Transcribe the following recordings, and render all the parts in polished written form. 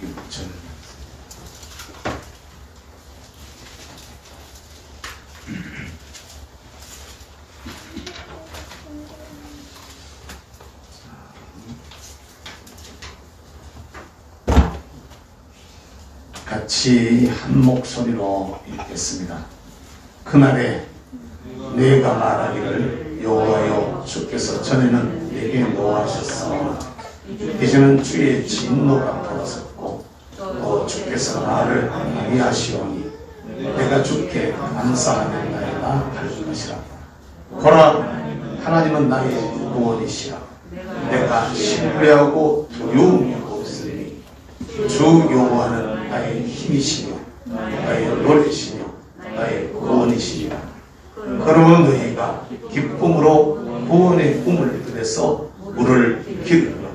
6절. 같이 한 목소리로 읽겠습니다. 그날에 내가 말하기를 여호와여 주께서 전에는 내게 노하셨으나 이제는 주의 진노가 돌아섰고 또 주께서 나를 방해하시오니 내가 주께 감사하겠나이다 할 것이라. 보라, 하나님은 나의 구원이시라. 내가 신뢰하고 두려움이 없으니 주 여호와는 나의 힘이시며 나의 노래시며 나의 구원이시니라. 그러므로 너희가 기쁨으로 구원의 꿈을 들여서 물을 기르노다.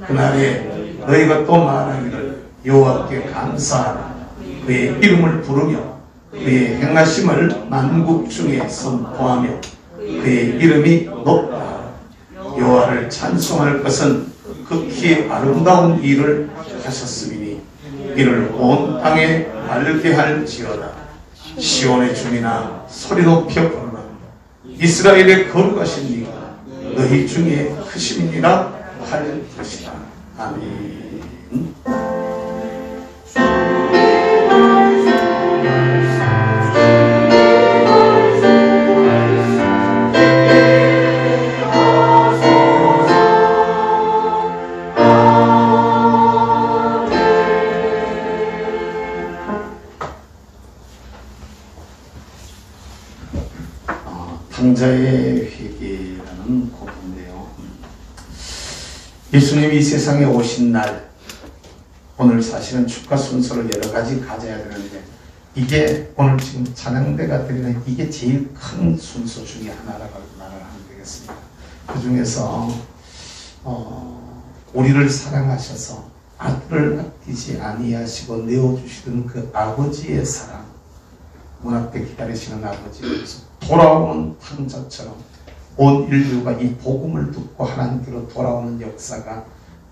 그날에 너희가 또 말하기를 여호와께 감사하라. 그의 이름을 부르며 그의 행하심을 만국 중에 선포하며 그의 이름이 높다. 여호와를 찬송할 것은 극히 아름다운 일을 하셨음이니 이를 온 땅에 알게 할지어다. 시온의 주민아 소리 높여 부르라. 이스라엘의 거룩하신 이가 너희 중에 크심이니라 할 것이다. 아멘. 탕자의 회개라는 곡인데요. 예수님이 이 세상에 오신 날, 오늘 사실은 축가 순서를 여러 가지 가져야 되는데 이게 오늘 지금 찬양대가 드리는 이게 제일 큰 순서 중에 하나라고 말을 하면 되겠습니다. 그 중에서 우리를 사랑하셔서 아들을 아끼지 아니하시고 내어주시던 그 아버지의 사랑, 문 앞에 기다리시는 아버지에서 돌아오는 탕자처럼 온 인류가 이 복음을 듣고 하나님께로 돌아오는 역사가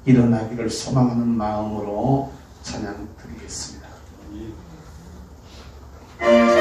일어나기를 소망하는 마음으로 찬양 드리겠습니다. Oh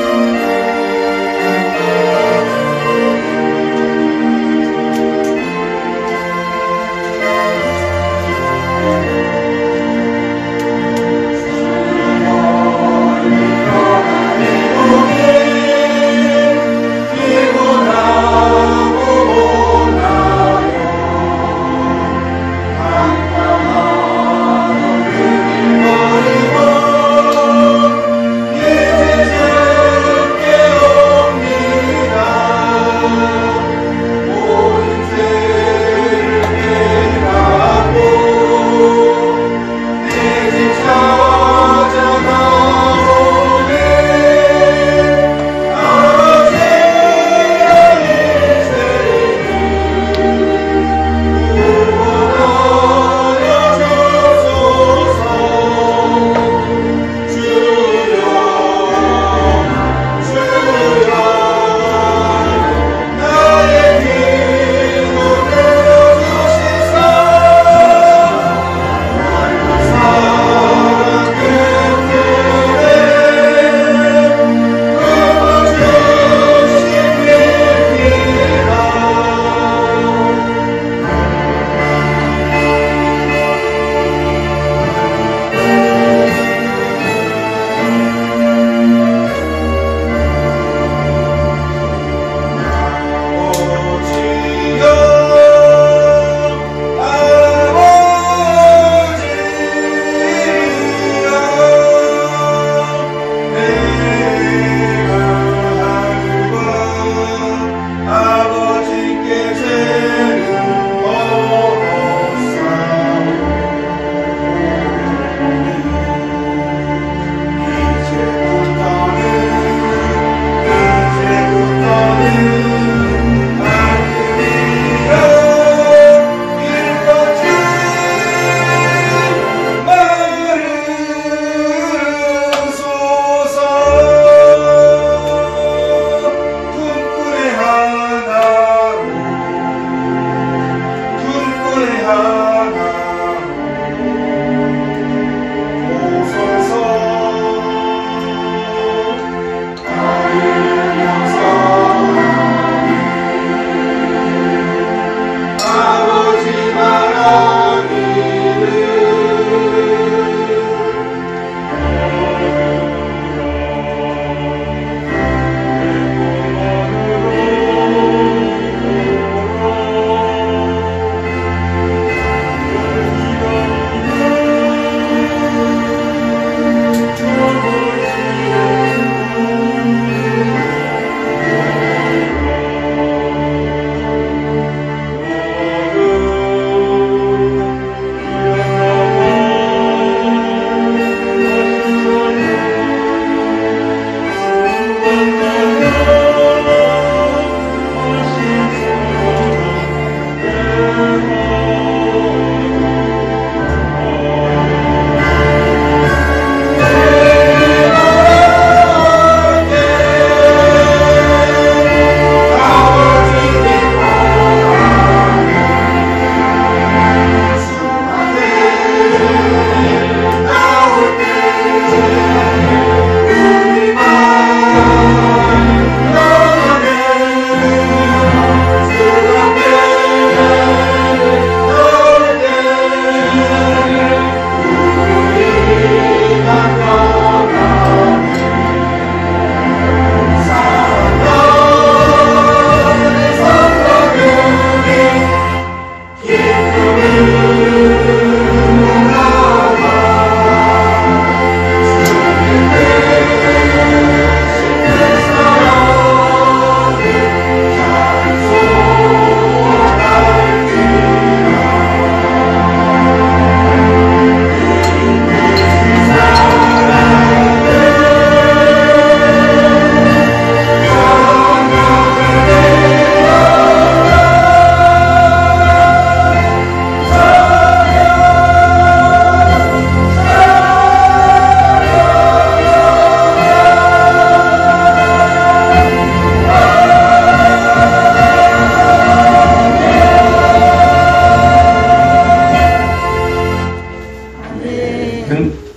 하나님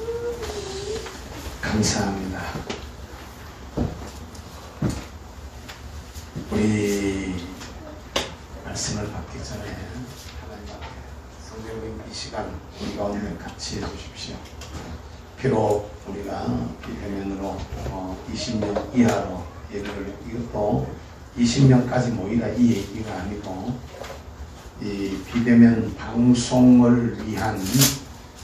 감사합니다. 우리 말씀을 받기 전에 하나님 앞에 성령님 이 시간 우리 가운데 같이 해주십시오. 비록 우리가 비대면으로 20명 이하로 예를 이것도 20명까지 모이라 이 얘기가 아니고 이 비대면 방송을 위한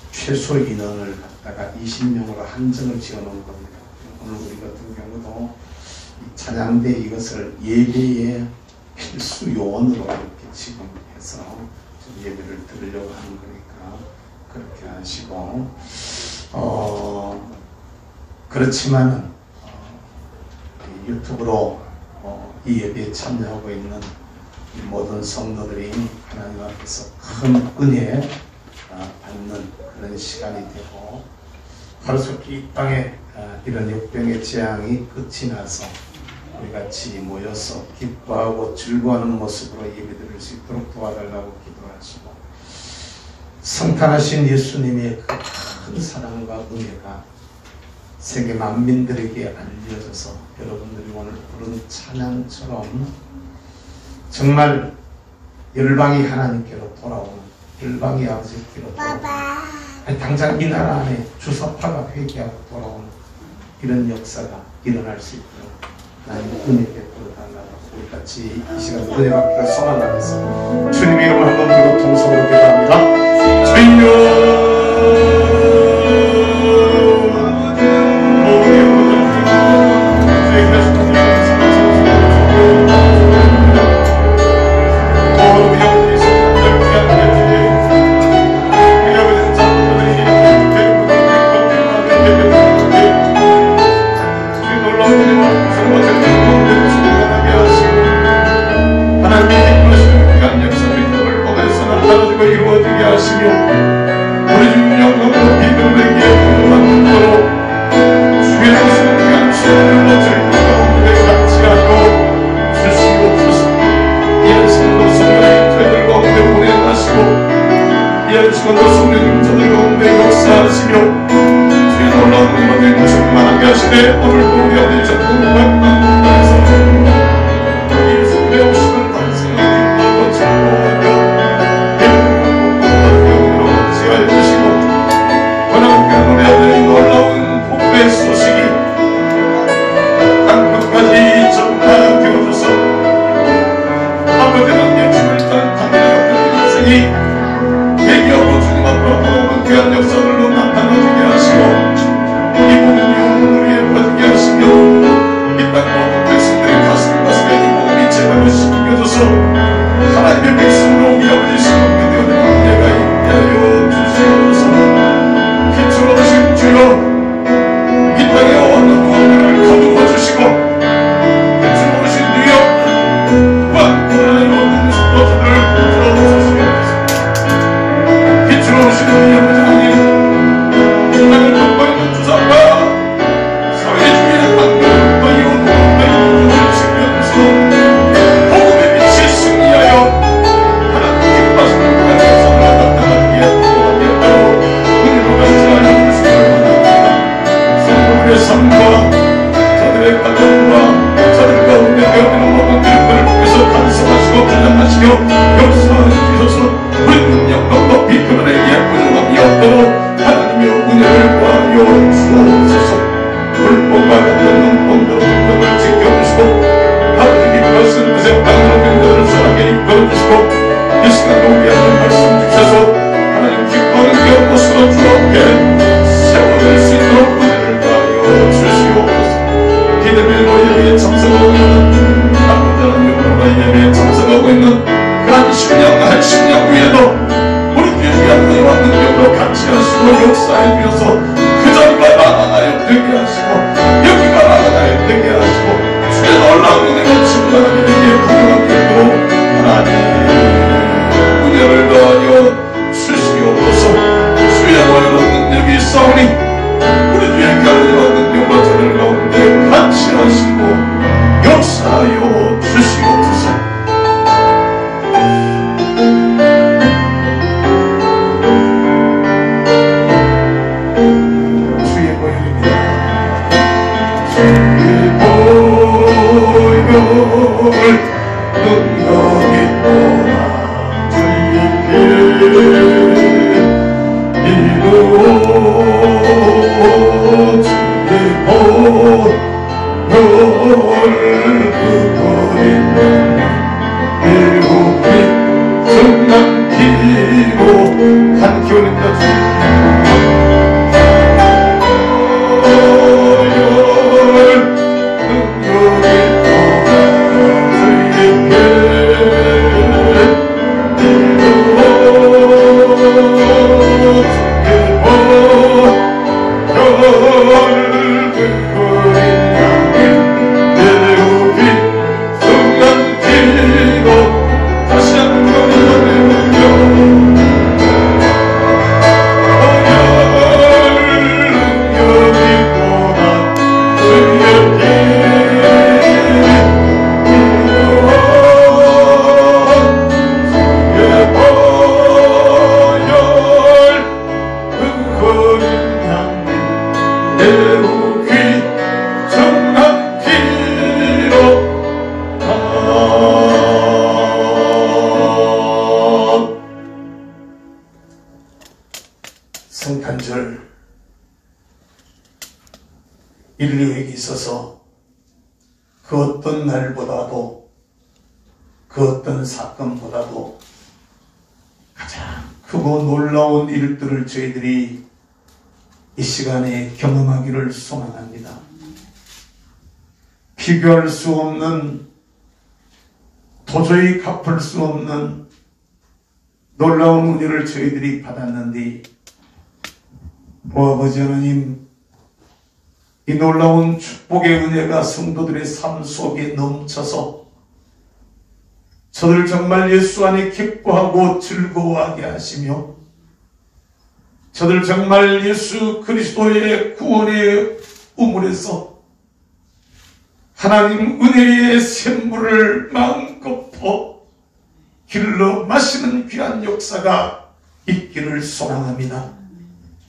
최소 인원을 갖다가 20명으로 한정을 지어놓은 겁니다. 오늘 우리 같은 경우도 찬양대 이것을 예배의 필수 요원으로 이렇게 지금 해서 예배를 드리려고 하는 거니까 그렇게 하시고 그렇지만 유튜브로 이 예배에 참여하고 있는 모든 성도들이 하나님 앞에서 큰 은혜 받는 그런 시간이 되고 하루속히 이 땅에 이런 역병의 재앙이 끝이 나서 우리 같이 모여서 기뻐하고 즐거워하는 모습으로 예배드릴 수 있도록 도와달라고 기도하시고 성탄하신 예수님의 그 큰 사랑과 은혜가 세계 만민들에게 알려져서 여러분들이 오늘 부른 찬양처럼 정말 열방이 하나님께로 돌아오는 열방이 아버지께로 돌아오는 당장 이 나라 안에 주사파가 회개하고 돌아오는 이런 역사가 일어날 수 있도록 하나님 은혜 베풀어 달라고 우리 같이 이 시간 은혜 받기를 소망하면서 주님의 이름을 한번 부르고 통성으로 기도합니다. 주여 인류에게 있어서 그 어떤 날보다도 그 어떤 사건보다도 가장 크고 놀라운 일들을 저희들이 이 시간에 경험하기를 소망합니다. 비교할 수 없는, 도저히 갚을 수 없는 놀라운 은혜를 저희들이 받았는데, 아버지 하나님, 이 놀라운 축복의 은혜가 성도들의 삶 속에 넘쳐서 저들 정말 예수 안에 기뻐하고 즐거워하게 하시며, 저들 정말 예수 그리스도의 구원의 우물에서 하나님 은혜의 샘물을 마음껏 길러 마시는 귀한 역사가 있기를 소망합니다.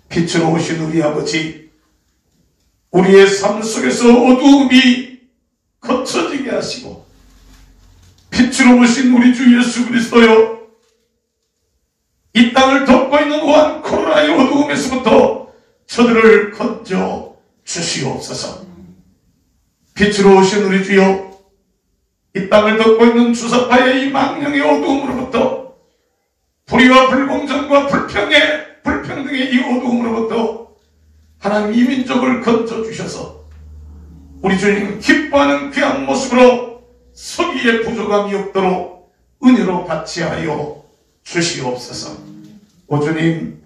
빛으로 오신 우리 아버지, 우리의 삶 속에서 어두움이 거쳐지게 하시고, 빛으로 오신 우리 주 예수 그리스도여, 이 땅을 덮고 있는 오한 코로나의 어두움에서부터 저들을 건져 주시옵소서. 빛으로 오신 우리 주여, 이 땅을 덮고 있는 주사파의 이 망령의 어두움으로부터, 불의와 불공정과 불평등의 이 어두움으로부터 하나님 이 민족을 건져 주셔서 우리 주님 기뻐하는 귀한 모습으로 서기에 부족함이 없도록 은혜로 받치하여 주시옵소서. 오 주님,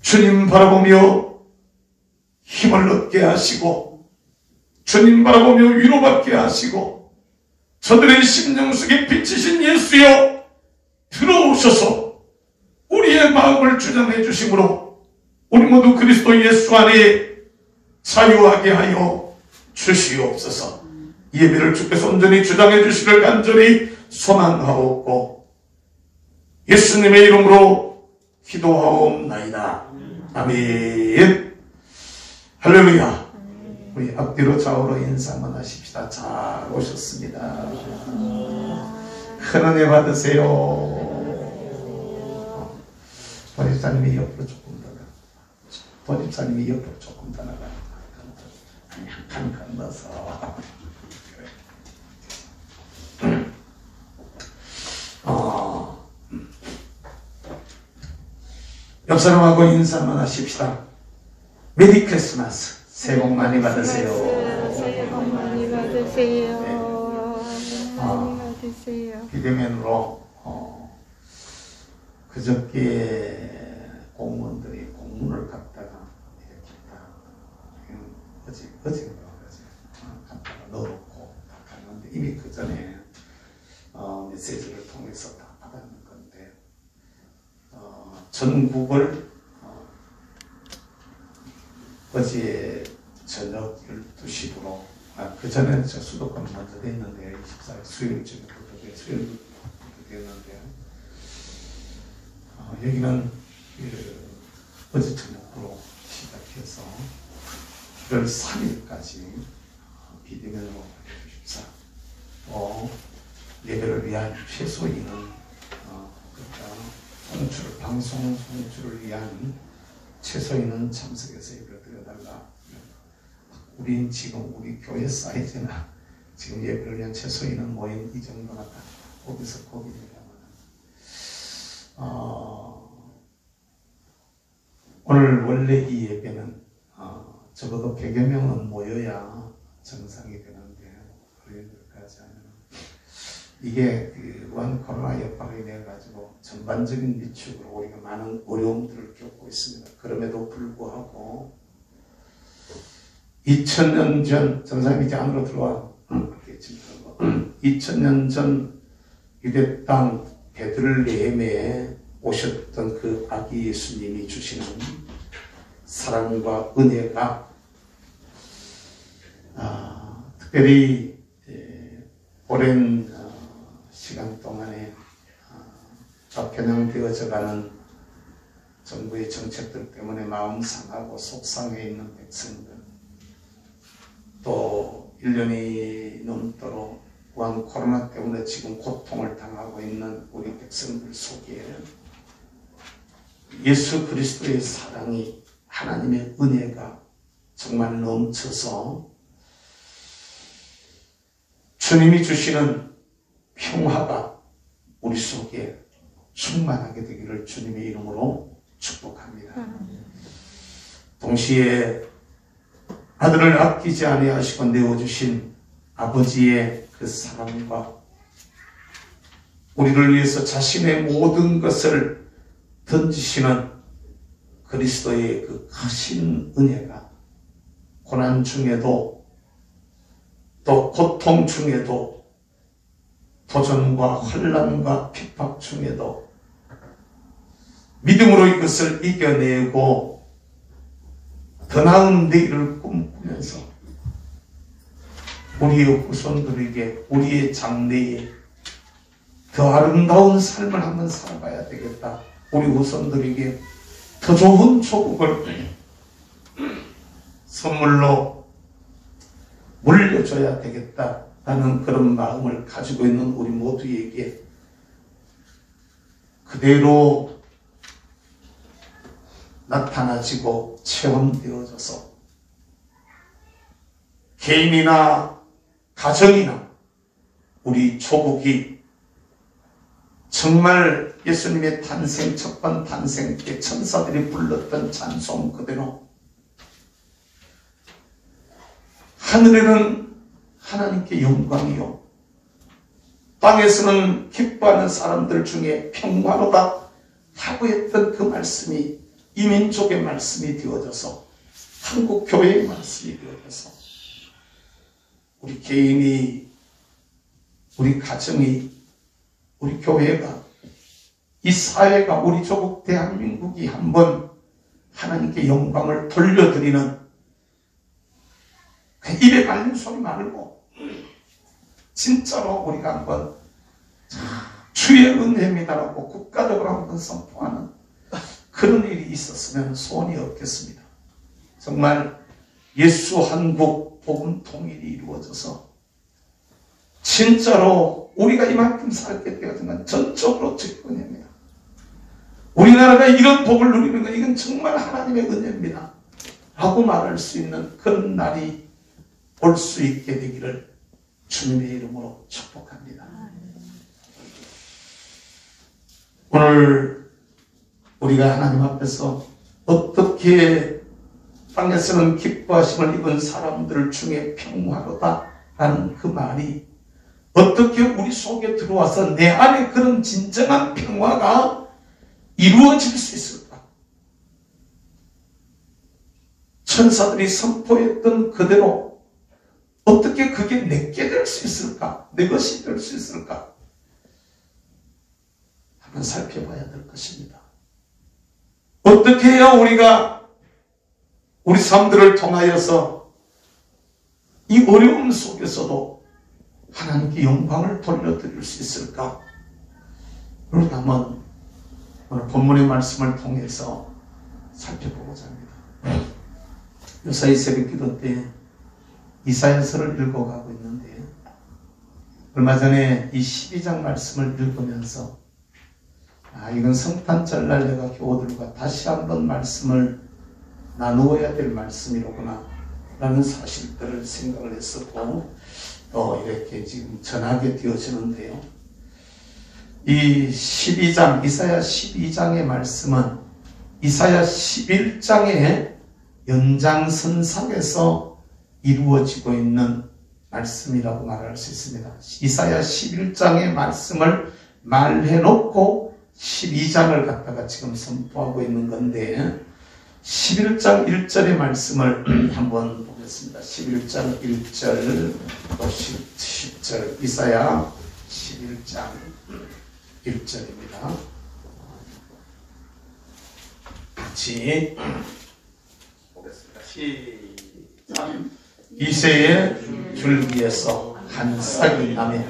주님 바라보며 힘을 얻게 하시고, 주님 바라보며 위로받게 하시고, 저들의 심령 속에 비치신 예수여 들어오셔서 우리의 마음을 주장해 주심으로 우리 모두 그리스도 예수 안에 자유하게 하여 주시옵소서. 예배를 주께서 온전히 주장해 주시기를 간절히 소망하옵고 예수님의 이름으로 기도하옵나이다. 아멘. 할렐루야. 우리 앞뒤로 좌우로 인사 한번 하십시다. 잘 오셨습니다. 큰 은혜 받으세요. 도집사님이 옆으로 조금 더 나가. 도집사님이 옆으로 조금 더 나가. 한 칸 건너서. 옆 사람하고 인사 한번 하십시다. 메리 크리스마스. 새해 복 많이 받으세요. 새해 복 많이 받으세요. 네. 많이 받으세요. 비대면으로 그저께 공무원들이 공문을 갖다가 이렇게 어제 갖다가 넣어놓고 다 갔는데 이미 그 전에 메시지를 통해서 다 받았는 건데 전국을 어제 저녁 12시부로 그 전에는 저 수도권 먼저 됐는데 24일 수요일쯤부터 수요일부터 됐는데 여기는 어제 저녁으로 시작해서 1월 3일까지 비대면으로 주십사 또 예배를 위한 최소 인원 방송 송출을 위한 최소 인원 참석해서 예배를 드려달라. 우린 지금 우리 교회 사이즈나 지금 예배를 위한 최소 인원 모임 이 정도나 다 거기서 거기 되려면 오늘 원래 이 예배는 적어도 100여 명은 모여야 정상이 되는데 그렇게까지 하면 이게 원 코로나 여파로 인해 가지고 전반적인 위축으로 우리가 많은 어려움들을 겪고 있습니다. 그럼에도 불구하고 2000년 전 전사님 이제 안으로 들어와 2000년 전 유대 땅 베들레헴에 오셨던 그 아기 예수님이 주시는 사랑과 은혜가 특별히 오랜 시간 동안에 좌편향되어져가는 정부의 정책들 때문에 마음 상하고 속상해 있는 백성들, 또 1년이 넘도록 우한 코로나 때문에 지금 고통을 당하고 있는 우리 백성들 속에 예수 그리스도의 사랑이, 하나님의 은혜가 정말 넘쳐서 주님이 주시는 평화가 우리 속에 충만하게 되기를 주님의 이름으로 축복합니다. 동시에 아들을 아끼지 아니하시고 내어주신 아버지의 그 사랑과 우리를 위해서 자신의 모든 것을 던지시는 그리스도의 그 크신 은혜가 고난 중에도 또 고통 중에도 도전과 환난과 핍박 중에도 믿음으로 이것을 이겨내고 더 나은 내일을 꿈꾸면서 우리의 후손들에게 우리의 장래에 더 아름다운 삶을 한번 살아가야 되겠다. 우리 후손들에게 더 좋은 조국을 선물로 물려줘야 되겠다라는 그런 마음을 가지고 있는 우리 모두에게 그대로 나타나지고 체험되어져서 개인이나 가정이나 우리 조국이 정말 예수님의 탄생, 첫번 탄생 때 천사들이 불렀던 찬송 그대로 하늘에는 하나님께 영광이요 땅에서는 기뻐하는 사람들 중에 평화로다 하고 했던 그 말씀이 이민족의 말씀이 되어져서 한국 교회의 말씀이 되어져서 우리 개인이 우리 가정이 우리 교회가 이 사회가 우리 조국 대한민국이 한번 하나님께 영광을 돌려드리는 그 입에 발린 소리 말고 진짜로 우리가 한번 주의 은혜입니다라고 국가적으로 한번 선포하는 그런 일이 있었으면 소원이 없겠습니다. 정말 예수 한국 복음 통일이 이루어져서 진짜로 우리가 이만큼 살게 되어진 건 전적으로 주의 은혜입니다. 우리나라가 이런 복을 누리는 건 이건 정말 하나님의 은혜입니다. 라고 말할 수 있는 그런 날이 올 수 있게 되기를 주님의 이름으로 축복합니다. 오늘 우리가 하나님 앞에서 어떻게 땅에서는 기뻐하심을 입은 사람들 중에 평화로다 라는 그 말이 어떻게 우리 속에 들어와서 내 안에 그런 진정한 평화가 이루어질 수 있을까? 천사들이 선포했던 그대로 어떻게 그게 내게 될 수 있을까? 내 것이 될 수 있을까? 한번 살펴봐야 될 것입니다. 어떻게 해야 우리가 우리 삶들을 통하여서 이 어려움 속에서도 하나님께 영광을 돌려드릴 수 있을까? 우리가 한번 오늘 본문의 말씀을 통해서 살펴보고자 합니다. 요사이 새벽기도 때 이사야서를 읽어가고 있는데 얼마 전에 이 12장 말씀을 읽으면서 이건 성탄절날 내가 교우들과 다시 한번 말씀을 나누어야 될 말씀이로구나 라는 사실들을 생각을 했었고 또 이렇게 지금 전하게 되어지는데요. 이 12장, 이사야 12장의 말씀은 이사야 11장의 연장선상에서 이루어지고 있는 말씀이라고 말할 수 있습니다. 이사야 11장의 말씀을 말해놓고 12장을 갖다가 지금 선포하고 있는 건데 11장 1절의 말씀을 한번 보겠습니다. 11장 1절 또 10절 이사야 11장 1절입니다. 같이 보겠습니다. 시작. 이새의 줄기에서 한 싹이 나며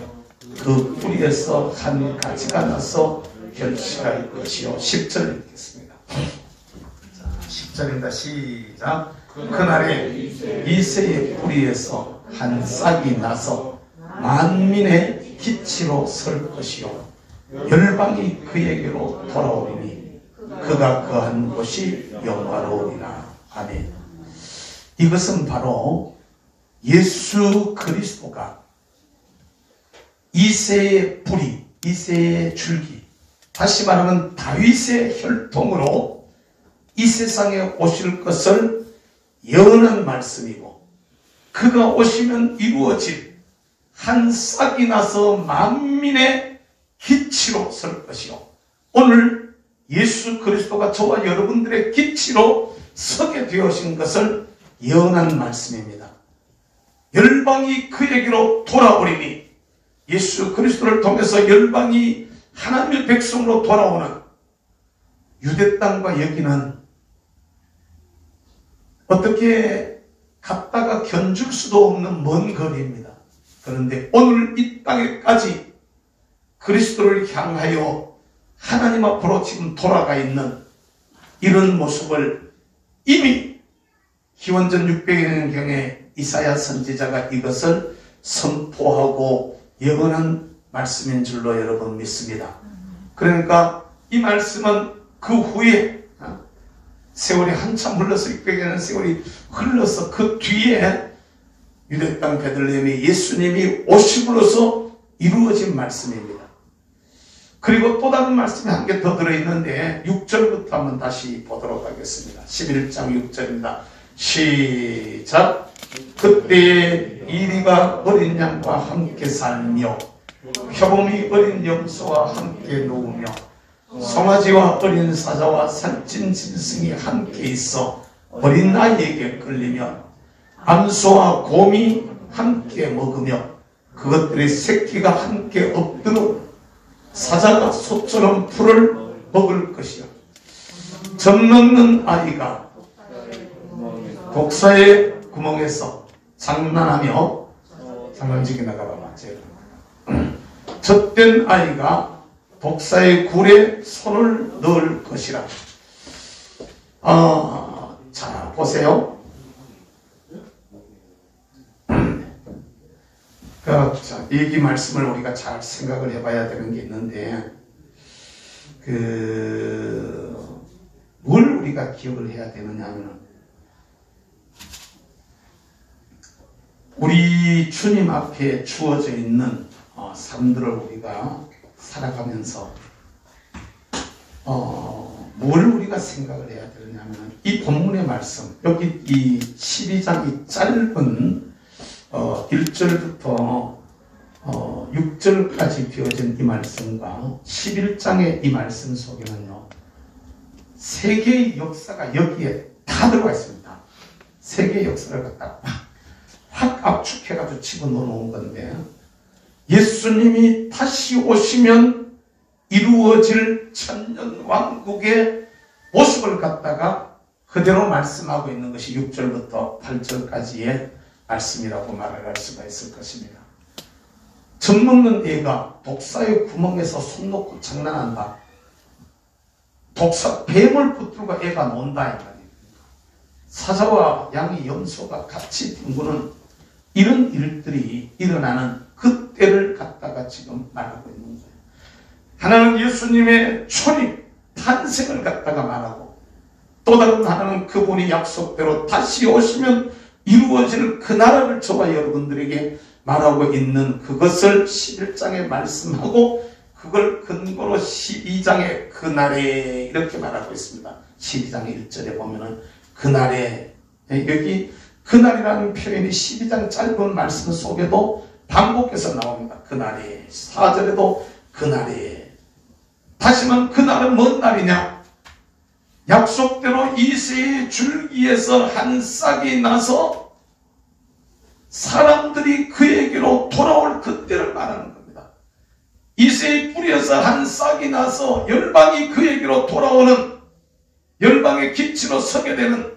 그 뿌리에서 한 가지가 나서 결실할 것이요. 10절 읽겠습니다. 10절입니다. 시작. 그날에 이새의 뿌리에서 한 싹이 나서 만민의 기치로 설 것이요 열방이 그에게로 돌아오리니 그가 거한 곳이 영화로우리라. 아멘. 이것은 바로 예수 그리스도가 이새의 뿌리, 이새의 줄기, 다시 말하면 다윗의 혈통으로 이 세상에 오실 것을 예언한 말씀이고, 그가 오시면 이루어질 한 싹이 나서 만민의 기치로 설 것이요, 오늘 예수 그리스도가 저와 여러분들의 기치로 서게 되어진 것을 예언한 말씀입니다. 열방이 그에게로 돌아오리니, 예수 그리스도를 통해서 열방이 하나님의 백성으로 돌아오는 유대 땅과 여기는 어떻게 갔다가 견줄 수도 없는 먼 거리입니다. 그런데 오늘 이 땅에까지 그리스도를 향하여 하나님 앞으로 지금 돌아가 있는 이런 모습을 이미 기원전 600년경에 이사야 선지자가 이것을 선포하고 예언한 말씀인 줄로 여러분 믿습니다. 그러니까 이 말씀은 그 후에 세월이 한참 흘러서 600년 세월이 흘러서 그 뒤에 유대 땅 베들레헴에 예수님이 오심으로써 이루어진 말씀입니다. 그리고 또 다른 말씀이 한 개 더 들어있는데 6절부터 한번 다시 보도록 하겠습니다. 11장 6절입니다. 시작. 그때에 이리가 어린 양과 함께 살며 표범이 어린 염소와 함께 누우며 송아지와 어린 사자와 살찐 짐승이 함께 있어 어린 아이에게 끌리며 암소와 곰이 함께 먹으며 그것들의 새끼가 함께 엎드러 사자가 소처럼 풀을 먹을 것이요, 젖먹는 아이가 독사의 구멍에서 장난하며, 장난치게 나가봐봐. 젖된 아이가 독사의 굴에 손을 넣을 것이라. 자, 보세요. 자, 이 말씀을 우리가 잘 생각을 해봐야 되는 게 있는데, 뭘 우리가 기억을 해야 되느냐 하면, 우리 주님 앞에 주어져 있는 삶들을 우리가 살아가면서 뭘 우리가 생각을 해야 되느냐면, 이 본문의 말씀, 여기 이 12장 이 짧은 1절부터 6절까지 되어진 이 말씀과 11장의 이 말씀 속에는요, 세계의 역사가 여기에 다 들어가 있습니다. 세계의 역사를 갖다가 확 압축해가지고 집어넣어 놓은 건데, 예수님이 다시 오시면 이루어질 천년왕국의 모습을 갖다가 그대로 말씀하고 있는 것이 6절부터 8절까지의 말씀이라고 말을 할 수가 있을 것입니다. 젖먹는 애가 독사의 구멍에서 손 놓고 장난한다. 뱀을 붙들고 애가 논다 이 말이에요. 사자와 양이 염소가 같이 뒹구는 이런 일들이 일어나는 그때를 갖다가 지금 말하고 있는 거예요. 하나는 예수님의 초림, 탄생을 갖다가 말하고, 또 다른 하나는 그분이 약속대로 다시 오시면 이루어질 그 나라를 저와 여러분들에게 말하고 있는 그것을 11장에 말씀하고, 그걸 근거로 12장에 그날에 이렇게 말하고 있습니다. 12장 1절에 보면은 그날에, 여기 그날이라는 표현이 12장 짧은 말씀 속에도 반복해서 나옵니다. 그날에. 4절에도 그날에. 다시 말하면 그날은 뭔 날이냐? 약속대로 이새의 줄기에서 한 싹이 나서 사람들이 그에게로 돌아올 그때를 말하는 겁니다. 이새의 뿌리에서 한 싹이 나서 열방이 그에게로 돌아오는, 열방의 기치로 서게 되는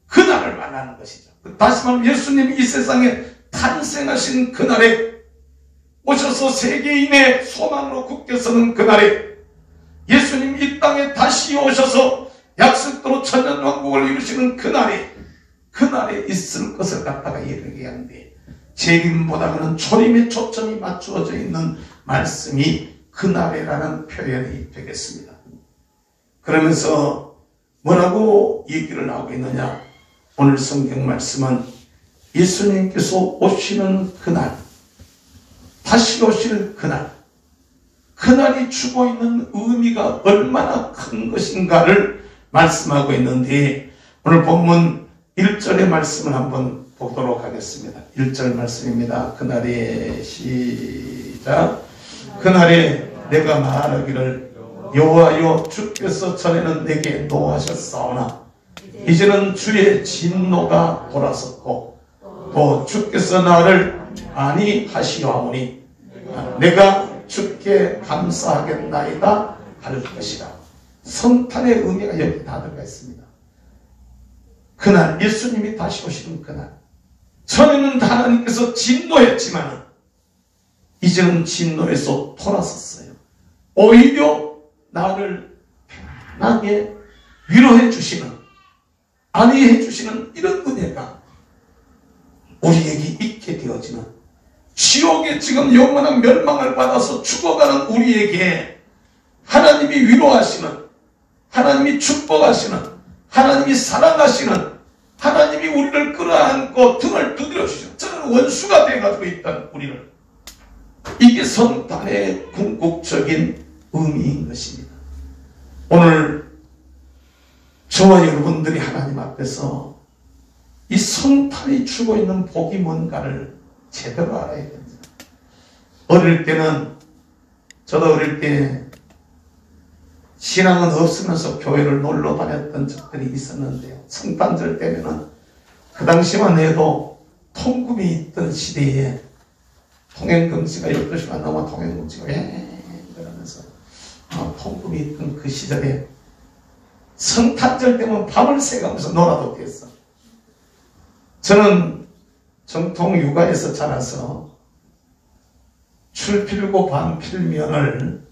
그날을 말하는 것이죠. 다시 말하면 예수님이 이 세상에 탄생하신 그날에, 오셔서 세계인의 소망으로 굳게 서는 그날에, 예수님이 이 땅에 다시 오셔서 약속대로 천년왕국을 이루시는 그날에 있을 것을 갖다가 얘기하는데, 재림보다는 초림에 초점이 맞추어져 있는 말씀이 그날이라는 표현이 되겠습니다. 그러면서 뭐라고 얘기를 하고 있느냐? 오늘 성경 말씀은 예수님께서 오시는 그날, 다시 오실 그날, 그날이 주고 있는 의미가 얼마나 큰 것인가를 말씀하고 있는데, 오늘 본문 1절의 말씀을 한번 보도록 하겠습니다. 1절 말씀입니다. 그날에 시작. 그날에 내가 말하기를 여호와여 주께서 전에는 내게 노하셨사오나 이제는 주의 진노가 돌아섰고 또 주께서 나를 안위하시오하오니 내가 주께 감사하겠나이다 할 것이라. 성탄의 의미가 여기 다 들어가 있습니다. 그날 예수님이 다시 오시는 그날, 전에는 하나님께서 진노했지만 이제는 진노에서 돌아섰어요. 오히려 나를 편하게 위로해 주시는, 안위해 주시는 이런 은혜가 우리에게 있게 되어지는, 지옥에 지금 영원한 멸망을 받아서 죽어가는 우리에게 하나님이 위로하시는, 하나님이 축복하시는, 하나님이 사랑하시는, 하나님이 우리를 끌어안고 등을 두드려 주시는, 저는 원수가 되어가지고 있던 우리를, 이게 성탄의 궁극적인 의미인 것입니다. 오늘 저와 여러분들이 하나님 앞에서 이 성탄이 주고 있는 복이 뭔가를 제대로 알아야 됩니다. 어릴 때는, 저도 어릴 때 신앙은 없으면서 교회를 놀러 다녔던 적들이 있었는데요. 성탄절 때면은 그 당시만 해도 통금이 있던 시대에 통행금지가 12시간 넘어 통행금지가 그러면서 통금이 있던 그 시절에 성탄절 때면 밤을 새가면서 놀아도 됐어. 저는 정통 육아에서 자라서 출 필고 반 필면을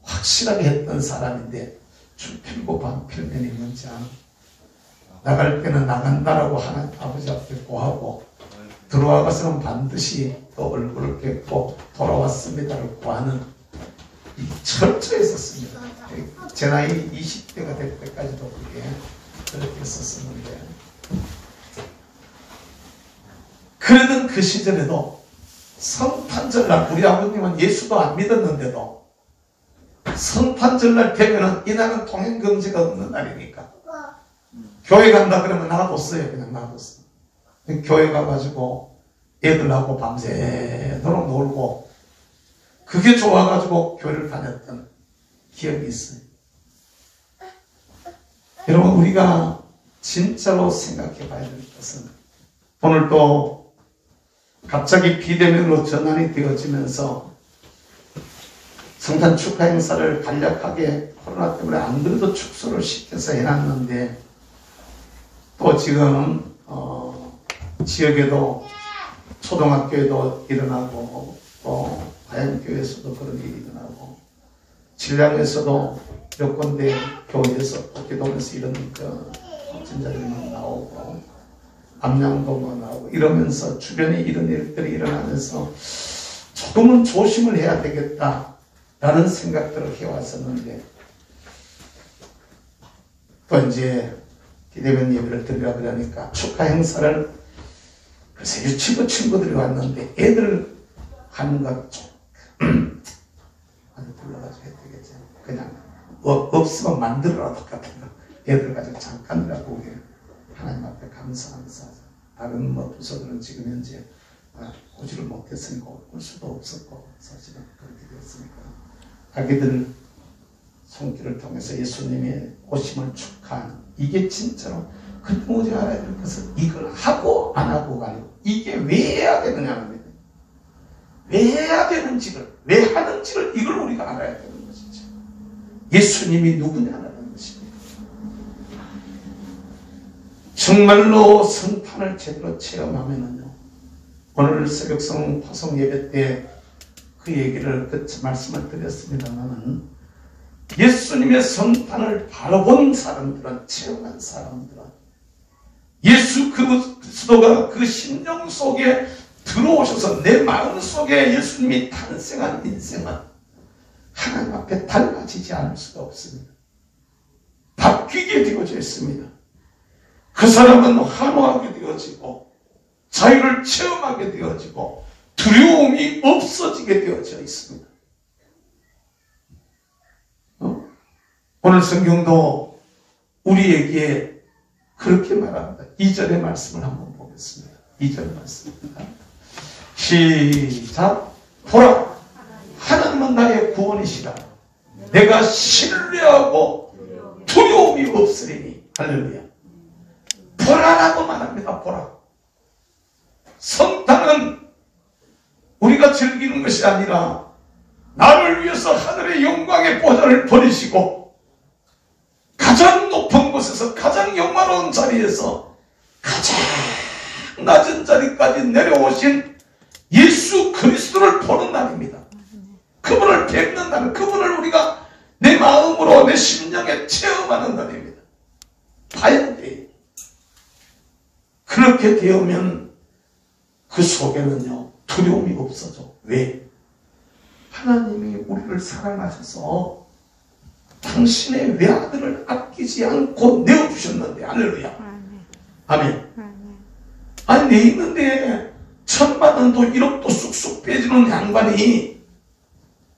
확실하게 했던 사람인데, 출 필고 반 필면이 뭔지 아나? 나갈 때는 나간다라고 하는 아버지 앞에 고하고, 들어와가서는 반드시 또 얼굴을 뵙고 돌아왔습니다를 고하는, 이 철저했었습니다. 제 나이 20대가 될 때까지도 그게 그렇게 했었었는데, 그러던 그 시절에도 성탄절날, 우리 아버님은 예수도 안 믿었는데도 성탄절날 되면은 이날은 통행금지가 없는 날이니까 교회 간다 그러면 놔뒀어요. 그냥 놔뒀어. 교회 가가지고 애들하고 밤새도록 놀고, 그게 좋아가지고 교회를 다녔던 기억이 있어요. 여러분, 우리가 진짜로 생각해 봐야 될 것은, 오늘 또 갑자기 비대면으로 전환이 되어지면서 성탄 축하 행사를 간략하게 코로나 때문에 안 그래도 축소를 시켜서 해놨는데, 또 지금 지역에도 초등학교에도 일어나고, 또 하얀교회에서도 그런 일이 일어나고, 진량에서도 몇 군데 교회에서 기도하면서 이런 확진자들이 나오고, 암양도가 나오고 이러면서 주변에 이런 일들이 일어나면서 조금은 조심을 해야 되겠다라는 생각들을 해왔었는데, 또 이제 비대면 예배를 드리라 그러니까 축하 행사를, 글쎄 유치부 친구들이 왔는데 애들 하는 것 좀 불러가지고 해야 되겠지. 그냥 없으면 만들어라도 같은 거 애들 가지고 잠깐이라고 하나님 앞에 감사하면서, 다른 부서들은 지금 현재 오지를 못했으니까 올 수도 없었고, 사실은 그렇게 되었으니까 자기들 손길을 통해서 예수님의 오심을 축하하는, 이게 진짜로 그때 오지 알아야 될 것은 이걸 하고 안 하고가 아니고, 이게 왜 해야 되느냐는 거예요. 왜 해야 되는지를, 왜 하는지를, 이걸 우리가 알아야 되는 것이죠. 예수님이 누구냐는 것입니다. 정말로 성탄을 제대로 체험하면은요, 오늘 새벽성 화성 예배 때 그 얘기를, 그 말씀을 드렸습니다만은, 예수님의 성탄을 바로 본 사람들은, 체험한 사람들은, 예수 그리스도가 그 심령 속에 들어오셔서 내 마음 속에 예수님이 탄생한 인생은 하나님 앞에 달라지지 않을 수가 없습니다. 바뀌게 되어져 있습니다. 그 사람은 환호하게 되어지고 자유를 체험하게 되어지고 두려움이 없어지게 되어져 있습니다. 오늘 성경도 우리에게 그렇게 말합니다. 2절의 말씀을 한번 보겠습니다. 2절 말씀입니다. 시작. 보라, 하나님은 나의 구원이시라. 내가 신뢰하고 두려움이 없으리니. 할렐루야. 보라라고 말합니다. 보라. 성탄은 우리가 즐기는 것이 아니라 나를 위해서 하늘의 영광의 보좌를 버리시고 가장 높은 곳에서 가장 영화로운 자리에서 가장 낮은 자리까지 내려오신 예수 그리스도를 보는 날입니다. 그분을 뵙는 날, 그분을 우리가 내 마음으로 내 심령에 체험하는 날입니다. 봐야 돼. 그렇게 되면 그 속에는요 두려움이 없어져. 왜? 하나님이 우리를 사랑하셔서 당신의 외아들을 아끼지 않고 내어주셨는데. 할렐루야. 아멘. 아니 내 있는데 1,000,000원도 1억도 쑥쑥 빼주는 양반이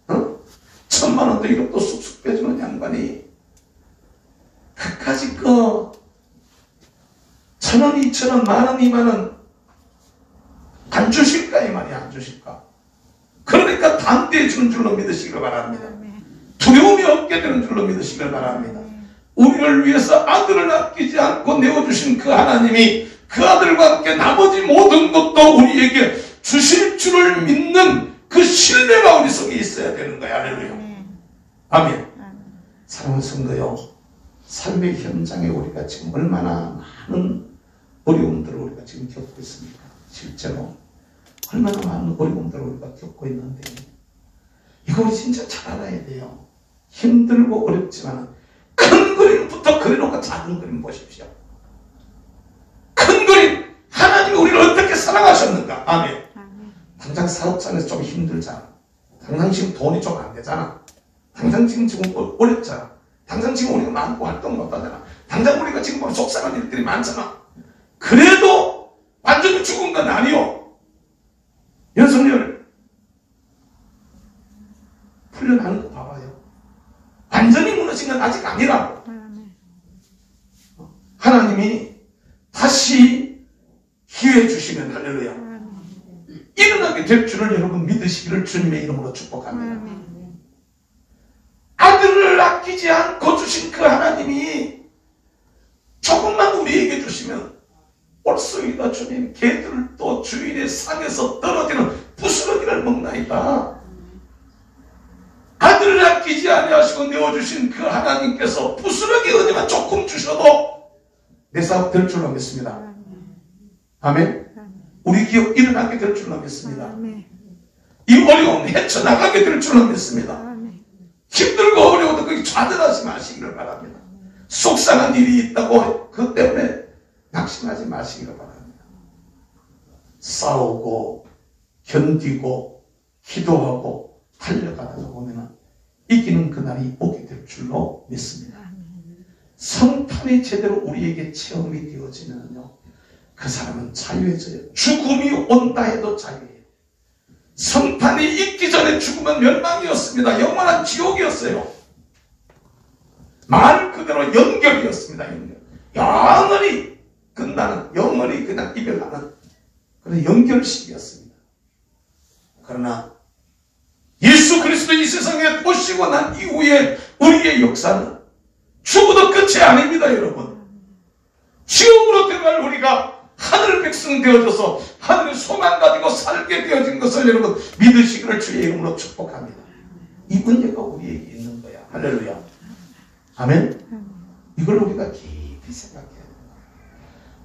1,000,000원도 1억도 쑥쑥 빼주는 양반이 그까짓 거 1,000원, 2,000원, 10,000원, 20,000원 안 주실까 이 말이야. 안 주실까? 그러니까 담대해 주는 줄로 믿으시길 바랍니다. 두려움이 없게 되는 줄로 믿으시길 바랍니다. 우리를 위해서 아들을 아끼지 않고 내어주신 그 하나님이 그 아들과 함께 나머지 모든 것도 우리에게 주실 줄을 믿는 그 신뢰가 우리 속에 있어야 되는 거야. 할렐루야. 아멘. 사랑하는 성도요, 삶의 현장에 우리가 지금 얼마나 많은 어려움들을 우리가 지금 겪고 있습니까? 실제로 얼마나 많은 어려움들을 우리가 겪고 있는데 이거 우리 진짜 잘 알아야 돼요. 힘들고 어렵지만 큰 그림부터 그려놓고 작은 그림 보십시오. 큰 그림, 하나님이 우리를 어떻게 사랑하셨는가. 아멘. 당장 사업장에서 좀 힘들잖아. 당장 지금 돈이 좀 안 되잖아. 당장 지금 어렵잖아. 당장 지금 우리가 많고 활동 못하잖아. 당장 우리가 지금 속상한 일들이 많잖아. 그래도 완전히 죽은 건 아니요. 연속률 풀려나는 거 봐봐요. 완전히 무너진 건 아직 아니라고. 하나님이 다시 기회 주시면 할렐루야 일어나게 될 줄을 여러분 믿으시기를 주님의 이름으로 축복합니다. 아들을 아끼지 않고 주신 그 하나님이 조금만 우리에게 주시면 올소이다 주님, 개들도 주일에 산에서 떨어지는 부스러기를 먹나이다. 아들을 아끼지 아니하시고 내어주신 그 하나님께서 부스러기 은혜만 조금 주셔도 내 사업 될 줄로 믿습니다. 아멘. 우리 기업 일어나게 될 줄로 믿습니다. 이 어려움 헤쳐나가게 될 줄로 믿습니다. 힘들고 어려워도 거기 좌절하지 마시기를 바랍니다. 속상한 일이 있다고 그 때문에 낙심하지 마시기를 바랍니다. 싸우고 견디고 기도하고 달려가다 보면 이기는 그날이 오게 될 줄로 믿습니다. 성탄이 제대로 우리에게 체험이 되어지면요, 그 사람은 자유해져요. 죽음이 온다 해도 자유해요. 성탄이 있기 전에 죽음은 멸망이었습니다. 영원한 지옥이었어요. 말 그대로 연결이었습니다. 연결. 영원히 끝나는, 영원히 그냥 이별하는 그런 연결식이었습니다. 그러나 예수 그리스도 이 세상에 오시고 난 이후에 우리의 역사는 죽어도 끝이 아닙니다. 여러분, 지옥으로 들어갈 우리가 하늘 백성 되어져서 하늘의 소망 가지고 살게 되어진 것을 여러분 믿으시기를 주의 이름으로 축복합니다. 이 은혜가 우리에게 있는 거야. 할렐루야. 아멘. 이걸 우리가 깊이 생각해야 돼요.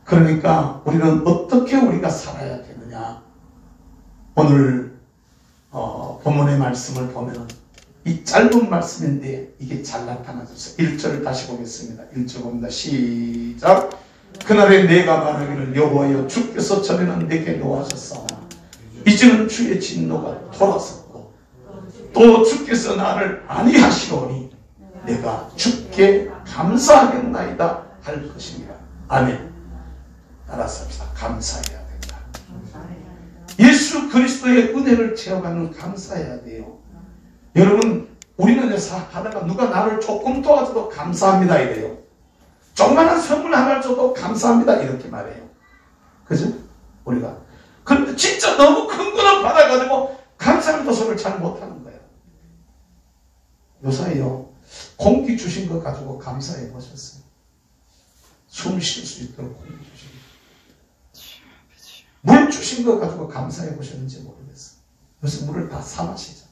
그러니까 우리는 어떻게 우리가 살아야 되느냐. 오늘 본문의 말씀을 보면 이 짧은 말씀인데 이게 잘 나타나졌어요. 1절을 다시 보겠습니다. 1절 봅니다. 시작. 그날에 내가 말하기를 여호와여 주께서 전에는 내게 노하셨사오나 이제는 주의 진노가 돌아섰고 또 주께서 나를 아니하시오니 내가 주께 감사하겠나이다 할 것입니다. 아멘. 따라서 합시다. 감사해야 된다. 예수 그리스도의 은혜를 체험하는 감사해야 돼요. 여러분, 우리는 하다가 누가 나를 조금 도와줘도 감사합니다 이래요. 조그마한 선물 하나를 줘도 감사합니다 이렇게 말해요. 그죠? 우리가. 그런데 진짜 너무 큰 거를 받아가지고 감사하는 모습을 잘 못하는 거예요. 요사이요, 공기 주신 거 가지고 감사해 보셨어요? 숨 쉴 수 있도록 공기 주신 거. 물 주신 거 가지고 감사해 보셨는지 모르겠어요. 요새 물을 다 사 마시죠.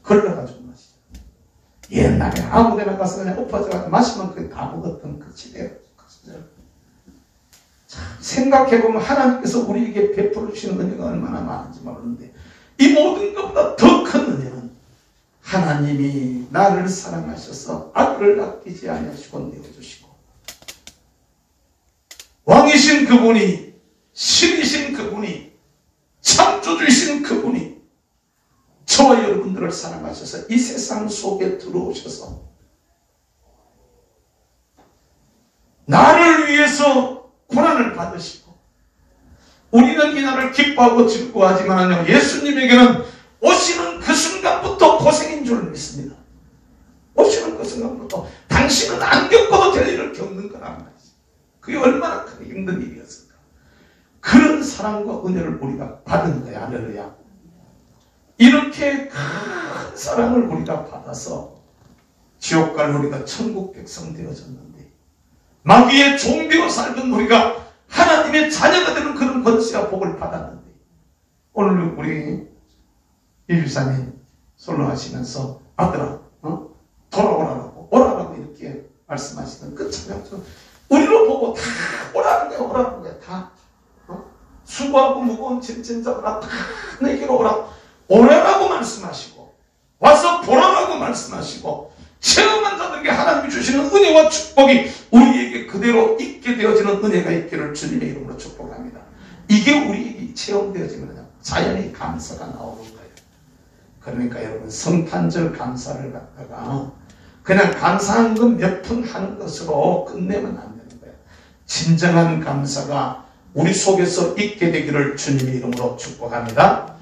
걸러가지고 마시죠. 옛날에 아무 데나 가서 그냥 엎어져가지고 마시면 그게 다 먹었던 그 시대예요. 참 생각해보면 하나님께서 우리에게 베풀어 주시는 은혜가 얼마나 많은지 모르는데, 이 모든 것보다 더 큰 은혜는 하나님이 나를 사랑하셔서 아들을 아끼지 아니하시고 내어주시고, 왕이신 그분이, 신이신 그분이, 창조주이신 그분이 저와 여러분들을 사랑하셔서 이 세상 속에 들어오셔서 나를 위해서 고난을 받으시고, 우리는 이 날을 기뻐하고 즐거워하지만 예수님에게는 오시는 그 순간부터 고생인 줄 믿습니다. 오시는 그 순간부터 당신은 안 겪어도 될 일을 겪는 거란 말이지. 그게 얼마나 큰 힘든 일이었을까. 그런 사랑과 은혜를 우리가 받은 거야. 할렐루야. 이렇게 큰 사랑을 우리가 받아서 지옥 갈 우리가 천국 백성 되어졌는데, 마귀의 종되어 살던 우리가 하나님의 자녀가 되는 그런 권세와 복을 받았는데, 오늘 우리 이주사님 솔로하시면서 아들아, 돌아오라고, 오라라고 이렇게 말씀하시던 그 찬양, 우리로 보고 다 오라는 거야, 오라는 거야. 다 수고하고 무거운 짐진 자들아 다 내게로 오라라고 말씀하시고, 와서 보라라고 말씀하시고, 체험한 자들에게 하나님이 주시는 은혜와 축복이 우리에게 그대로 있게 되어지는 은혜가 있기를 주님의 이름으로 축복합니다. 이게 우리에게 체험되어지면 자연히 감사가 나오는 거예요. 그러니까 여러분, 성탄절 감사를 갖다가 그냥 감사한 것 몇 푼 하는 것으로 끝내면 안 되는 거예요. 진정한 감사가 우리 속에서 있게 되기를 주님의 이름으로 축복합니다.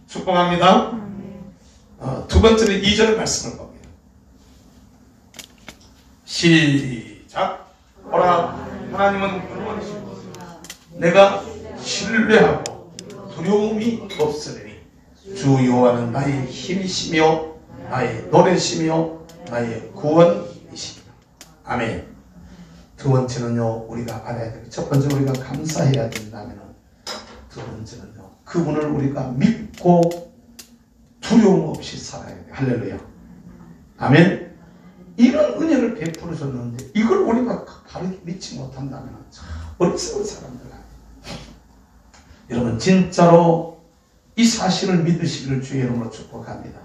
축복합니다. 두 번째는 2절 말씀을 봅니다. 시작. 오라, 하나님은 구원이시고 내가 신뢰하고 두려움이 없으리니 주 여호와는 나의 힘이시며 나의 노래시며 나의 구원이시다. 아멘. 두 번째는요, 우리가 알아야 되고, 첫 번째 우리가 감사해야 된다면, 두 번째는요, 그분을 우리가 믿고 두려움 없이 살아야 돼요. 할렐루야. 아멘. 이런 은혜를 베풀어 줬는데 이걸 우리가 바르게 믿지 못한다면 참 어리석은 사람들 아니에요. 여러분, 진짜로 이 사실을 믿으시기를 주의 이름으로 축복합니다.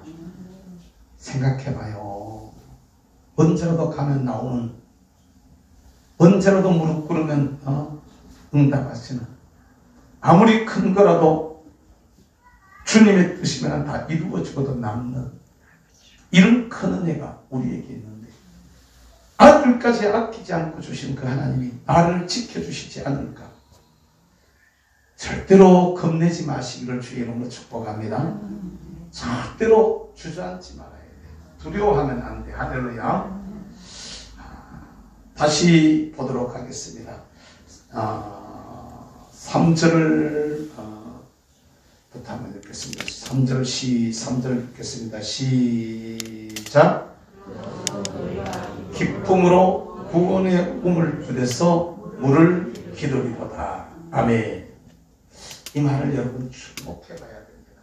생각해봐요. 언제라도 가면 나오는, 언제라도 무릎 꿇으면 응답하시는, 아무리 큰 거라도 주님의 뜻이면 다 이루어지고도 남는 이런 큰 은혜가 우리에게 있는데, 아들까지 아끼지 않고 주신 그 하나님이 나를 지켜주시지 않을까. 절대로 겁내지 마시기를 주의 이름으로 축복합니다. 절대로 주저앉지 말아야 돼. 두려워하면 안 돼. 할렐루야. 다시 보도록 하겠습니다. 3절을 부터 한번 읽겠습니다. 3절 읽겠습니다. 시작. 기쁨으로 구원의 꿈을 들여서 물을 기도리로다. 아멘. 이 말을 여러분 주목해 봐야 됩니다.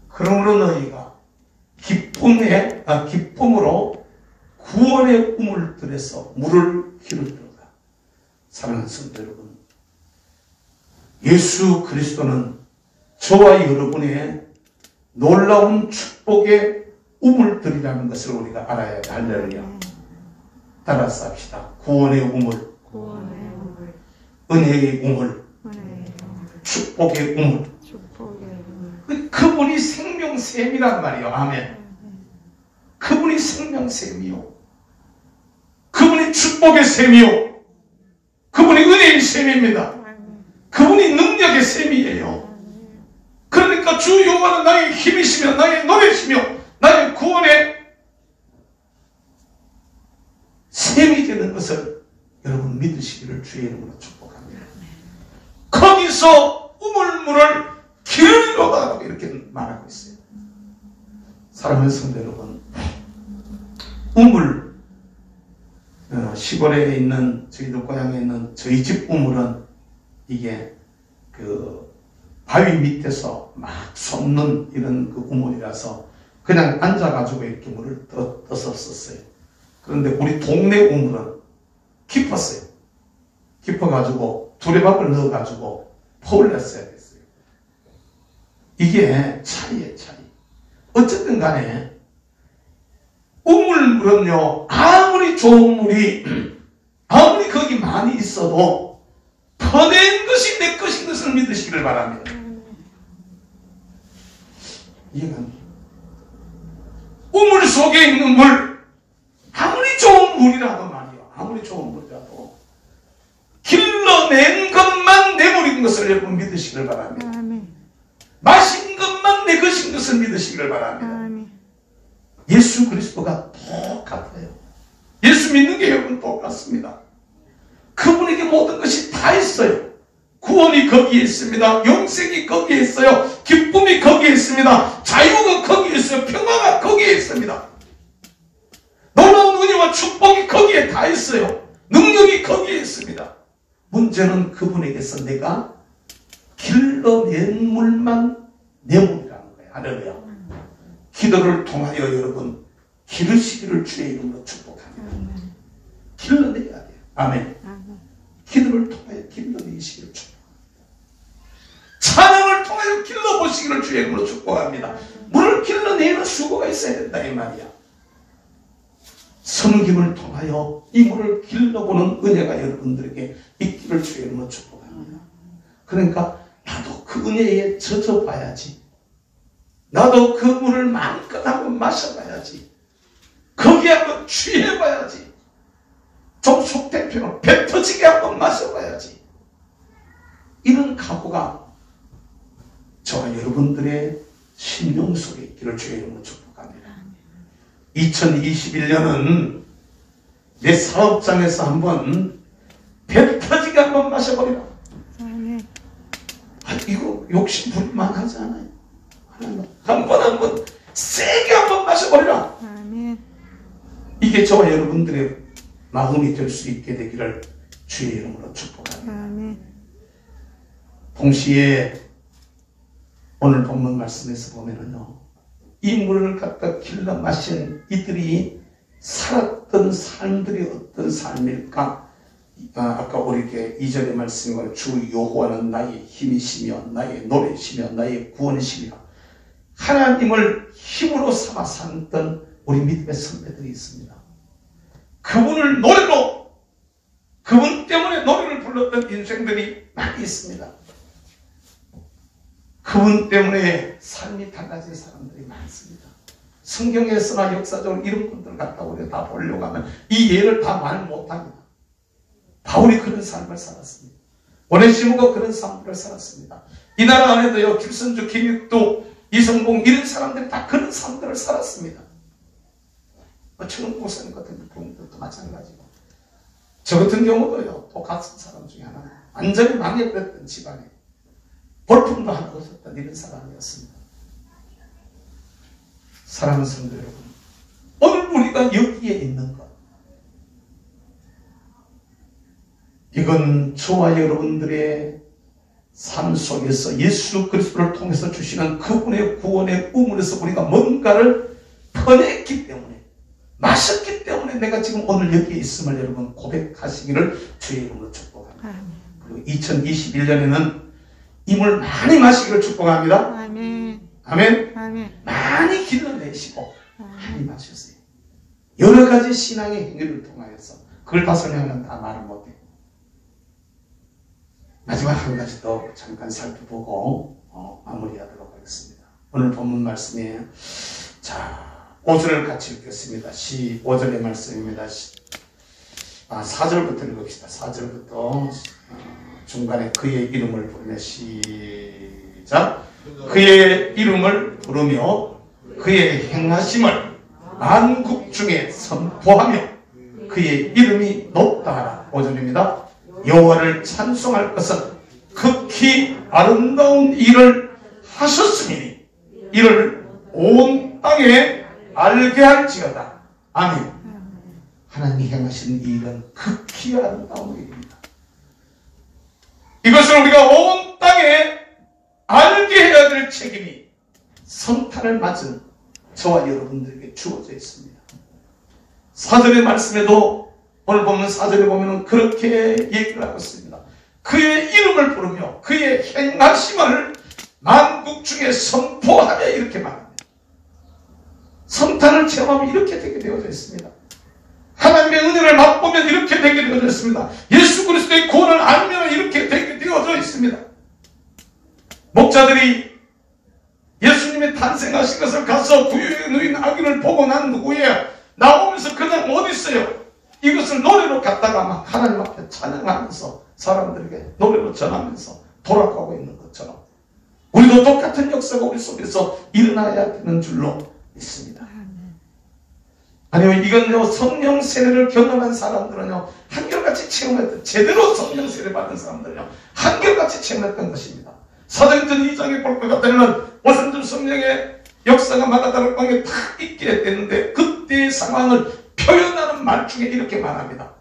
그러므로 너희가 기쁨으로 구원의 꿈을 들여서 물을 기도리로다. 사랑하는 성도 여러분, 예수 그리스도는 저와 여러분의 놀라운 축복의 우물들이라는 것을 우리가 알아야 돼. 할렐루야. 따라서 합시다. 구원의 우물, 은혜의 우물, 축복의 우물. 그분이 생명샘이란 말이에요. 아멘. 그분이 생명샘이요, 그분이 축복의 샘이요, 그분이 은혜의 셈입니다. 그분이 능력의 셈이에요. 그러니까 주 여호와는 나의 힘이시며 나의 노래시며 나의 구원의 셈이 되는 것을 여러분 믿으시기를 주의 이름으로 축복합니다. 거기서 우물물을 기르리로다 이렇게 말하고 있어요. 사랑하는 성도 여러분, 우물, 시골에 있는 저희들 고향에 있는 저희 집 우물은 이게 그 바위 밑에서 막 솟는 이런 그 우물이라서 그냥 앉아가지고 이렇게 물을 떠서 썼어요. 그런데 우리 동네 우물은 깊었어요. 깊어가지고 두레박을 넣어가지고 퍼를 냈어야 됐어요. 이게 차이예요, 차이. 어쨌든 간에 우물물은요, 아무리 좋은 물이 아무리 거기 많이 있어도 퍼낸 것이 내 것인 것을 믿으시기를 바랍니다. 이해가 안 돼요. 우물 속에 있는 물, 아무리 좋은 물이라도 말이요, 아무리 좋은 물이라도 길러낸 것만 내 물인 것을 여러분 믿으시기를 바랍니다. 마신 것만 내 것인 것을 믿으시기를 바랍니다. 예수 그리스도가 똑같아요. 예수 믿는 게 여러분 똑같습니다. 그분에게 모든 것이 다 있어요. 구원이 거기에 있습니다. 영생이 거기에 있어요. 기쁨이 거기에 있습니다. 자유가 거기에 있어요. 평화가 거기에 있습니다. 놀라운 은혜와 축복이 거기에 다 있어요. 능력이 거기에 있습니다. 문제는 그분에게서 내가 길러낸 물만 내 물이라는 거예요. 할렐루야. 기도를 통하여 여러분 기르시기를 주의 이름으로 축복합니다. 길러내야 돼요. 아멘. 기도를 통하여 길러내시기를 축복합니다. 찬양을 통하여 길러보시기를 주의 이름으로 축복합니다. 물을 길러내는 수고가 있어야 된다 이 말이야. 섬김을 통하여 이 물을 길러보는 은혜가 여러분들에게 있기를 주의 이름으로 축복합니다. 그러니까 나도 그 은혜에 젖어봐야지. 나도 그 물을 마음껏 한번 마셔봐야지. 거기에 한번 취해봐야지. 좀 속대표로 배 터지게 한번 마셔봐야지. 이런 각오가 저와 여러분들의 심령 속에 있기를 주의 이름으로 축복합니다. 2021년은 내 사업장에서 한번 배 터지게 한번 마셔버리라. 이거 욕심 부릴만 하지 않아요? 한 번 세게 한번 마셔버리라. 이게 저와 여러분들의 마음이 될 수 있게 되기를 주의 이름으로 축복합니다. 동시에 오늘 본문 말씀에서 보면은요, 이 물을 갖다 길러 마신 이들이 살았던 삶들이 어떤 삶일까? 아까 우리에게 2절의 말씀과 주 여호와는 나의 힘이시며 나의 노래시며 나의 구원이시며 하나님을 힘으로 삼아 살았던 우리 믿음의 선배들이 있습니다. 그분을 노래로, 그분 때문에 노래를 불렀던 인생들이 많이 있습니다. 그분 때문에 삶이 달라진 사람들이 많습니다. 성경에서나 역사적으로 이런 분들 갖다 우리가 다 보려고 하면 이 예를 다 말 못합니다. 바울이 그런 삶을 살았습니다. 오네시모가 그런 삶을 살았습니다. 이 나라 안에도요, 김선주, 김육도, 이성봉 이런 사람들이 다 그런 삶들을 살았습니다. 최근 목사님 같은 경우도 마찬가지고, 저 같은 경우도요, 똑같은 사람 중에 하나, 완전히 망해버렸던 집안에 볼품도 하나 없었던 이런 사람이었습니다. 사랑하는 성도 여러분, 오늘 우리가 여기에 있는 것, 이건 저와 여러분들의 삶 속에서 예수 그리스도를 통해서 주시는 그분의 구원의 우물에서 우리가 뭔가를 퍼냈기 때문에, 마셨기 때문에 내가 지금 오늘 여기에 있음을 여러분 고백하시기를 주의 이름으로 축복합니다. 그리고 2021년에는 이 물 많이 마시기를 축복합니다. 아멘. 아멘. 아멘. 많이 길러내시고 많이 마셨어요. 여러 가지 신앙의 행위를 통하여서 그걸 다 설명하면 다 말을 못해. 마지막 한 가지 더 잠깐 살펴보고 마무리하도록 하겠습니다. 오늘 본문 말씀에 5절을 같이 읽겠습니다. 5절의 말씀입니다. 4절부터 읽읍시다. 4절부터 중간에 그의 이름을 부르며 시작. 그의 이름을 부르며 그의 행하심을 만국 중에 선포하며 그의 이름이 높다 하라. 5절입니다. 여호와를 찬송할 것은 극히 아름다운 일을 하셨으니 이를 온 땅에 알게 할지어다. 아멘. 하나님이 행하신 이 일은 극히 아름다운 일입니다. 이것을 우리가 온 땅에 알게 해야 될 책임이 성탄을 맞은 저와 여러분들에게 주어져 있습니다. 4절의 말씀에도 오늘 보면 4절에 보면 그렇게 얘기를 하고 있습니다. 그의 이름을 부르며 그의 행하심을 만국 중에 선포하며 이렇게 말합니다. 성탄을 체험하면 이렇게 되게 되어져 있습니다. 하나님의 은혜를 맛보면 이렇게 되게 되어져 있습니다. 예수 그리스도의 구원을 알면 이렇게 되게 되어져 있습니다. 목자들이 예수님의 탄생하신 것을 가서 부유에 누인 아기를 보고 난 후에 나오면서 그냥 어디 있어요? 이것을 노래로 갖다가 막 하나님 앞에 찬양하면서 사람들에게 노래로 전하면서 돌아가고 있는 것처럼 우리도 똑같은 역사가 우리 속에서 일어나야 되는 줄로 믿습니다. 아니요, 이건요, 성령 세례를 경험한 사람들은요, 한결같이 체험했던, 제대로 성령 세례 받은 사람들은요, 한결같이 체험했던 것입니다. 사도행전 2장에 볼 것 같다면 오순절 성령의 역사가 마가다락 방에 탁 있게 됐는데 그때의 상황을 표현하는 말 중에 이렇게 말합니다.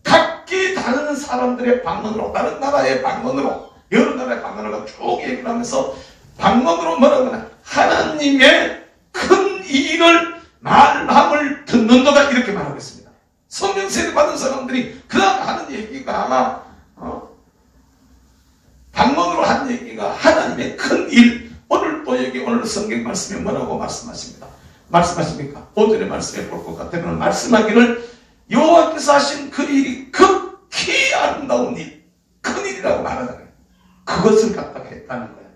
각기 다른 사람들의 방언으로, 다른 나라의 방언으로, 여러 나라의 방언으로 쭉 얘기를 하면서 방언으로 뭐라고 하나, 하나님의 큰 일을 말함을 듣는도다 이렇게 말하고 있습니다. 성령 세례 받은 사람들이 그다음 하는 얘기가 방언으로 한 얘기가 하나님의 큰 일. 오늘 또 여기 오늘 성경 말씀에 뭐라고 말씀하십니까? 5절의 말씀에 볼 것 같으면 말씀하기를 여호와께서 하신 그 일이 극히 아름다운 일, 큰 일이라고 말하는 거예요. 그것을 갖다가 했다는 거예요.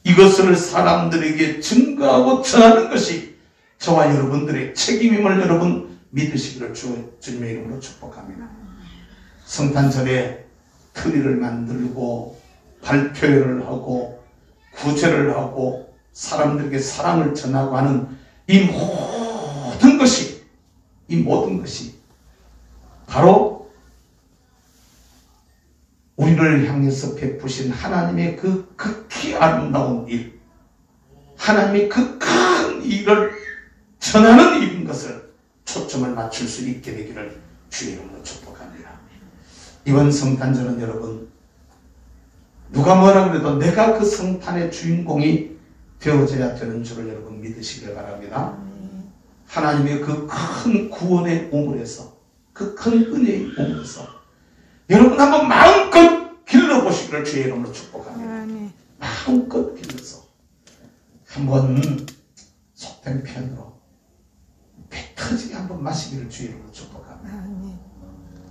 이것을 사람들에게 증거하고 전하는 것이 저와 여러분들의 책임임을 여러분 믿으시기를 주님의 이름으로 축복합니다. 성탄절에 트리를 만들고 발표회를 하고 구제를 하고 사람들에게 사랑을 전하고 하는 이 모든 것이 바로 우리를 향해서 베푸신 하나님의 그 극히 아름다운 일, 하나님의 그 큰 일을 전하는 일인 것을 초점을 맞출 수 있게 되기를 주의 이름으로 축복합니다. 이번 성탄절은 여러분 누가 뭐라 그래도 내가 그 성탄의 주인공이 되어져야 되는 줄을 여러분 믿으시길 바랍니다. 하나님의 그 큰 구원의 우물에서, 그 큰 은혜의 우물에서 여러분 한번 마음껏 길러보시기를 주의 이름으로 축복합니다. 마음껏 길러서 한번 속된 편으로 배 터지게 한번 마시기를 주의 이름으로 축복합니다.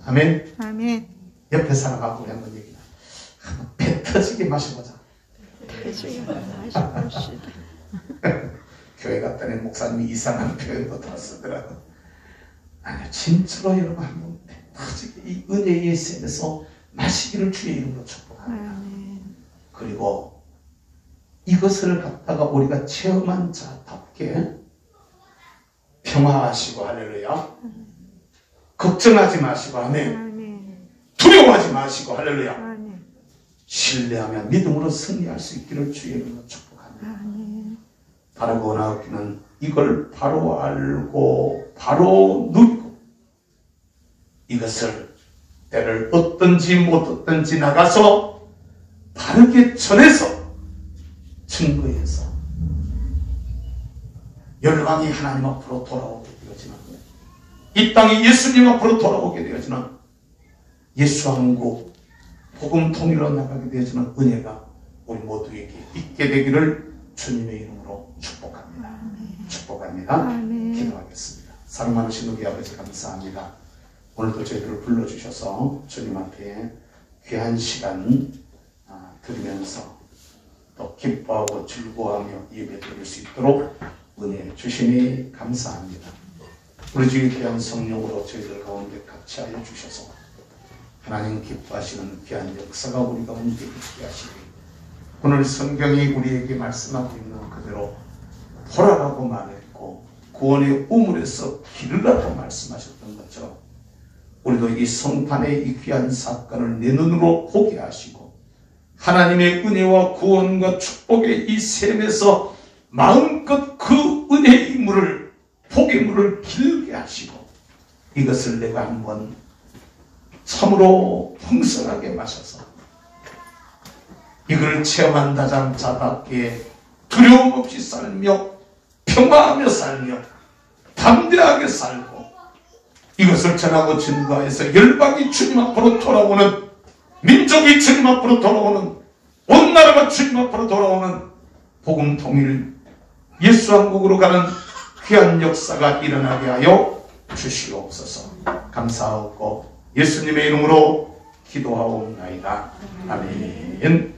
아멘. 아멘. 옆에 사람하고 우리 한번 얘기해. 한번 배 터지게 마셔보자. 터지게 마셔봅시다. 교회 갔더니 목사님이 이상한 표현도 다 쓰더라고. 아니요, 진짜로 여러분 한번 배 터지게 이 은혜의 샘에서 마시기를 주의 이름으로 축복합니다. 그리고 이것을 갖다가 우리가 체험한 자답게 평화하시고 할렐루야. 걱정하지 마시고 아멘. 두려워하지 마시고 할렐루야. 신뢰하며 믿음으로 승리할 수 있기를 주의 이름으로 축복합니다. 바라고 원하기는 이걸 바로 알고 바로 누리고 이것을 때를 얻든지 못 얻든지 나가서 바르게 전해서 증거해서 열방이 하나님 앞으로 돌아오게 되어지는 이 땅이 예수님 앞으로 돌아오게 되어지는 예수 한국 복음 통일로 나가게 되어지는 은혜가 우리 모두에게 있게 되기를 주님의 이름으로 축복합니다. 축복합니다. 기도하겠습니다. 사랑 많으신 우리 아버지 감사합니다. 오늘도 저희들을 불러주셔서 주님 앞에 귀한 시간 드리면서 또 기뻐하고 즐거워하며 예배 드릴 수 있도록 은혜 주시니 감사합니다. 우리 주의 귀한 성령으로 저희들 가운데 같이 하여 주셔서 하나님 기뻐하시는 귀한 역사가 우리 가운데 있게 하시기, 오늘 성경이 우리에게 말씀하고 있는 그대로 보라라고 말했고 구원의 우물에서 기르라고 말씀하셨던 것처럼 우리도 이 성탄의 이 귀한 사건을 내 눈으로 보게 하시고 하나님의 은혜와 구원과 축복의 이 샘에서 마음껏 그 은혜의 물을, 복의 물을 길게 하시고 이것을 내가 한번 참으로 풍성하게 마셔서 이걸 체험한 자답게 두려움 없이 살며 평화하며 살며 담대하게 살고 이것을 전하고 증거해서 열방이 주님 앞으로 돌아오는, 민족이 주님 앞으로 돌아오는, 온 나라가 주님 앞으로 돌아오는 복음 통일 예수 왕국으로 가는 귀한 역사가 일어나게 하여 주시옵소서. 감사하고 예수님의 이름으로 기도하옵나이다. 아멘.